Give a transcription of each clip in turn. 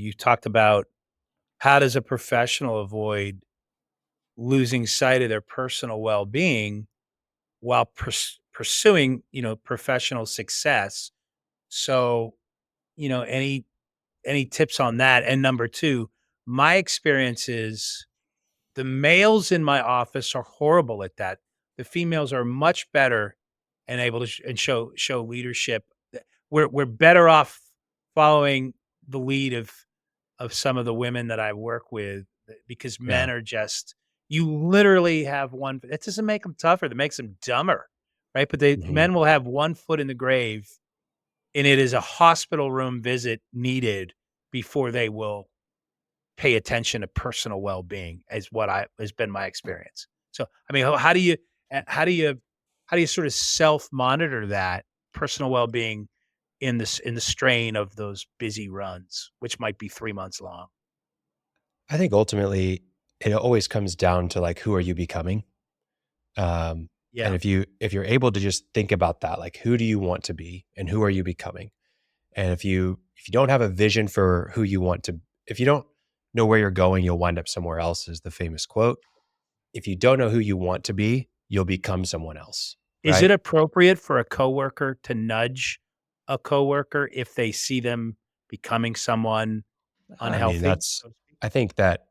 You talked about how does a professional avoid losing sight of their personal well-being while pursuing, professional success. So, any tips on that? And number 2, my experience is the males in my office are horrible at that. The females are much better and able to show leadership. We're better off following the lead of some of the women that I work with because men Yeah. are just you literally have one it doesn't make them tougher, that makes them dumber, right? But they Mhm. men will have one foot in the grave, and it is a hospital room visit needed before they will pay attention to personal well-being is what I has been my experience. So, I mean, how do you how do you how do you sort of self-monitor that personal well-being in the strain of those busy runs, which might be 3 months long? I think ultimately it always comes down to like who are you becoming? And Yeah. if you're able to just think about that, like who do you want to be and who are you becoming? And if you don't have a vision for who you want to if you don't know where you're going, you'll wind up somewhere else is the famous quote. If you don't know who you want to be, you'll become someone else, Is it right? appropriate for a coworker to nudge a coworker if they see them becoming someone I mean, unhealthy, that's so to speak? I think that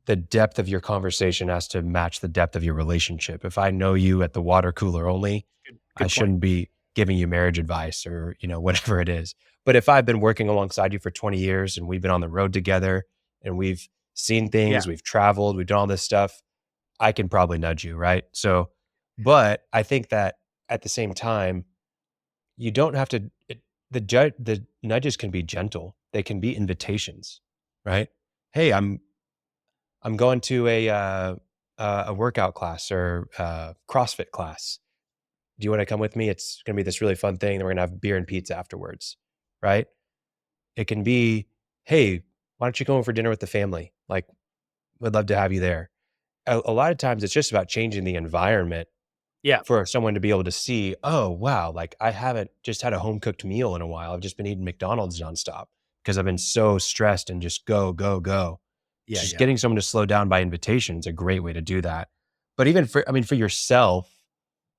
the depth of your conversation has to match the depth of your relationship. If I know you at the water cooler only, I Good point. shouldn't be giving you marriage advice or, whatever it is. But if I've been working alongside you for 20 years and we've been on the road together and we've seen Yeah. things, we've traveled, we've done all this stuff, I can probably nudge you, right? So, but I think that at the same time, you don't have to the nudges can be gentle. They can be invitations, right? Hey, I'm going to a workout class or CrossFit class. Do you want to come with me? It's going to be this really fun thing. Then we're going to have beer and pizza afterwards, right? It can be, hey, why don't you come over for dinner with the family? Like, we'd love to have you there. A lot of times, it's just about changing the environment Yeah. for someone to be able to see, oh wow, like I haven't just had a home cooked meal in a while. I've just been eating McDonald's nonstop because I've been so stressed and just go, go, go. Yeah, Just yeah. getting someone to slow down by invitation is a great way to do that. But even for I mean, for yourself,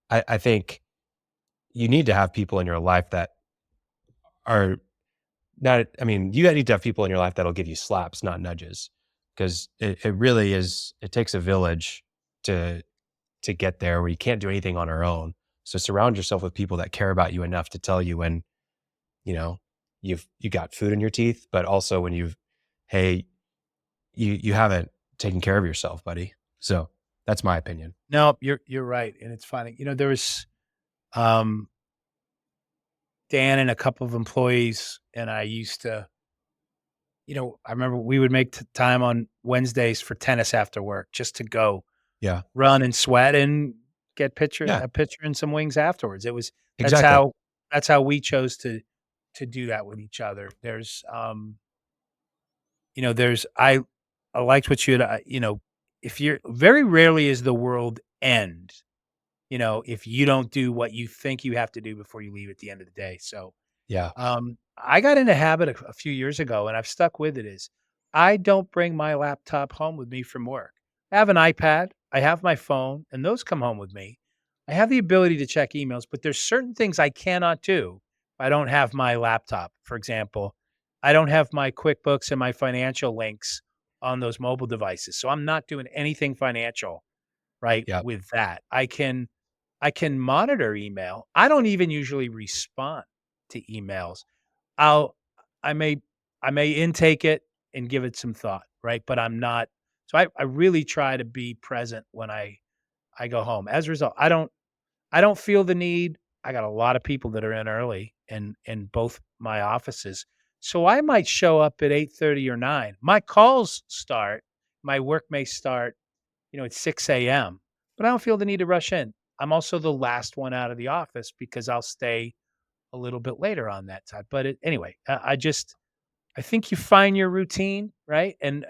I think you need to have people in your life that are not I mean, you need to have people in your life that'll give you slaps, not nudges. Because it really is it takes a village to get there where you can't do anything on our own. So surround yourself with people that care about you enough to tell you when, you know, you got food in your teeth, but also when hey, you haven't taken care of yourself, buddy. So that's my opinion. No, you're right, and it's funny. There was, um, Dan and a couple of employees, and I used to I remember we would make time on Wednesdays for tennis after work just to go Yeah. run and sweat and get Yeah, a pitcher and some wings afterwards. It was that's exactly. how that's how we chose to do that with each other. There's I liked what you had, if you're very rarely is the world end, if you don't do what you think you have to do before you leave at the end of the day. So, Yeah. I got in a habit a few years ago, and I've stuck with it is I don't bring my laptop home with me from work. I have an iPad, I have my phone, and those come home with me. I have the ability to check emails, but there's certain things I cannot do if I don't have my laptop. For example, I don't have my QuickBooks and my financial links on those mobile devices. So I'm not doing anything financial, right, Yeah. with that. I can monitor email. I don't even usually respond to emails. I'll I may I may intake it and give it some thought, right? But I'm not so I really try to be present when I go home. As a result, I don't feel the need. I got a lot of people that are in early in both my offices. So I might show up at 8:30 or 9. My work may start, at 6 a.m., but I don't feel the need to rush in. I'm also the last one out of the office because I'll stay a little bit later on that time. But anyway, I think you find your routine, right? And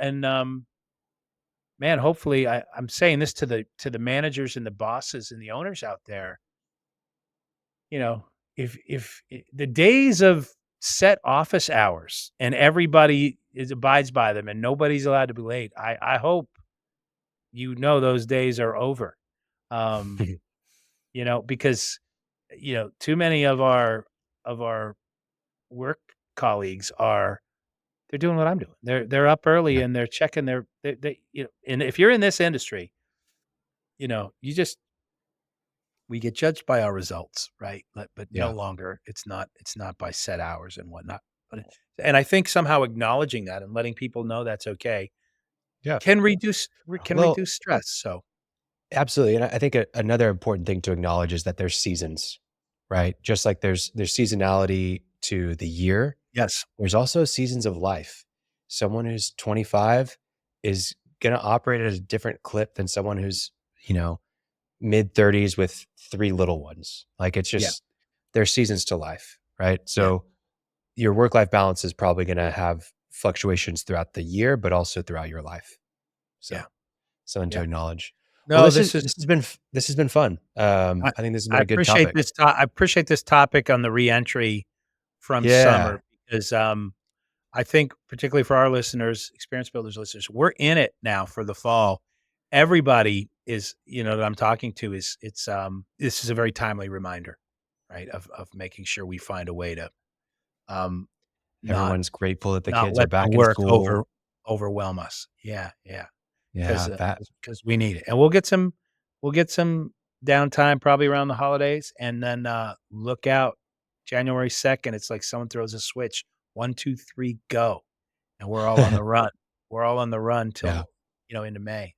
man, hopefully I'm saying this to the managers and the bosses and the owners out there, you know, if the days of set office hours and everybody abides by them and nobody's allowed to be late. I hope those days are over. Um, because too many of our work colleagues they're doing what I'm doing. They're up early Yeah, and they're checking and if you're in this industry, you just we get judged by our results, right? But no yeah, longer it's not by set hours and whatnot. And I think somehow acknowledging that and letting people know that's okay yeah. can Well, reduce stress. So absolutely, and I think another important thing to acknowledge is that there's seasons, right? Just like there's seasonality to the year, yes, there's also seasons of life. Someone who's 25 is gonna operate at a different clip than someone who's, you know, mid-30s with 3 little ones. Like, it's yeah, just there's seasons to life, right? yeah, So, your work-life balance is probably gonna have fluctuations throughout the year, but also throughout your life. yeah, So, something to yeah. acknowledge. Well, No, this is this has been fun. I I think this has I been a good appreciate topic. I appreciate this topic on the reentry from Yeah, summer because, I think particularly for our listeners, Experience Builders listeners, we're in it now for the fall. Everybody is, that I'm talking to this is a very timely reminder, right, of making sure we find a way to, um, not everyone's grateful that the not kids are let the back in work school. overwhelm us. Yeah, yeah. Yeah, 'Cause, that we need it, and we'll get some downtime probably around the holidays, and then, look out, January 2nd, it's like someone throws a switch, 1, 2, 3, go, and we're all on the run. We're all on the run yeah. till, into May.